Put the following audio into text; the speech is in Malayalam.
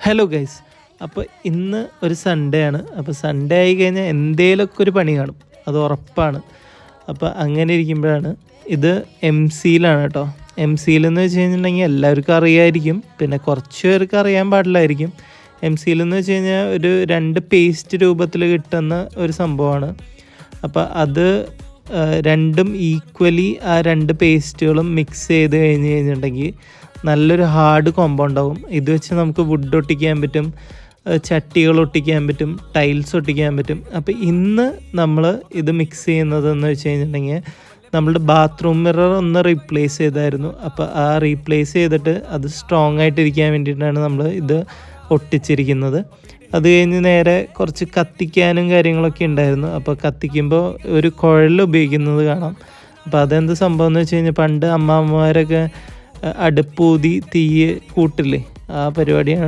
ഹലോ ഗൈസ്, അപ്പോൾ ഇന്ന് ഒരു സൺഡേ ആണ്. അപ്പോൾ സൺഡേ ആയി കഴിഞ്ഞാൽ എന്തേലൊക്കെ ഒരു പണി കാണും, അത് ഉറപ്പാണ്. അപ്പോൾ അങ്ങനെ ഇരിക്കുമ്പോഴാണ് ഇത് MC-യിലാണ് കേട്ടോ. MC-യിലെന്ന് വെച്ച് കഴിഞ്ഞിട്ടുണ്ടെങ്കിൽ എല്ലാവർക്കും അറിയാമായിരിക്കും, പിന്നെ കുറച്ച് പേർക്ക് അറിയാൻ പാടില്ലായിരിക്കും. MC-യിലെന്ന് വെച്ച് കഴിഞ്ഞാൽ ഒരു 2 പേസ്റ്റ് രൂപത്തിൽ കിട്ടുന്ന ഒരു സംഭവമാണ്. അപ്പോൾ അത് രണ്ടും ഈക്വലി ആ 2 പേസ്റ്റുകളും മിക്സ് ചെയ്ത് കഴിഞ്ഞ് കഴിഞ്ഞിട്ടുണ്ടെങ്കിൽ നല്ലൊരു ഹാർഡ് കോമ്പൗണ്ട് ആവും. ഇത് വെച്ച് നമുക്ക് വുഡ് ഒട്ടിക്കാൻ പറ്റും, ചട്ടികൾ ഒട്ടിക്കാൻ പറ്റും, ടൈൽസ് ഒട്ടിക്കാൻ പറ്റും. അപ്പോൾ ഇന്ന് നമ്മൾ ഇത് മിക്സ് ചെയ്യുന്നതെന്ന് വെച്ച് കഴിഞ്ഞിട്ടുണ്ടെങ്കിൽ നമ്മളുടെ ബാത്റൂം മിറർ ഒന്ന് റീപ്ലേസ് ചെയ്തായിരുന്നു. അപ്പോൾ ആ റീപ്ലേസ് ചെയ്തിട്ട് അത് സ്ട്രോങ് ആയിട്ടിരിക്കാൻ വേണ്ടിയിട്ടാണ് നമ്മൾ ഇത് ഒട്ടിച്ചിരിക്കുന്നത്. അത് കഴിഞ്ഞ് നേരെ കുറച്ച് കത്തിക്കാനും കാര്യങ്ങളൊക്കെ ഉണ്ടായിരുന്നു. അപ്പോൾ കത്തിക്കുമ്പോൾ ഒരു കുഴൽ ഉപയോഗിക്കുന്നത് കാണാം. അപ്പോൾ അതെന്ത് സംഭവം എന്ന് വെച്ച് കഴിഞ്ഞാൽ പണ്ട് അമ്മമാരൊക്കെ അടുപ്പൂതി തീ കൂട്ടില്ലേ, ആ പരിപാടിയാണ്.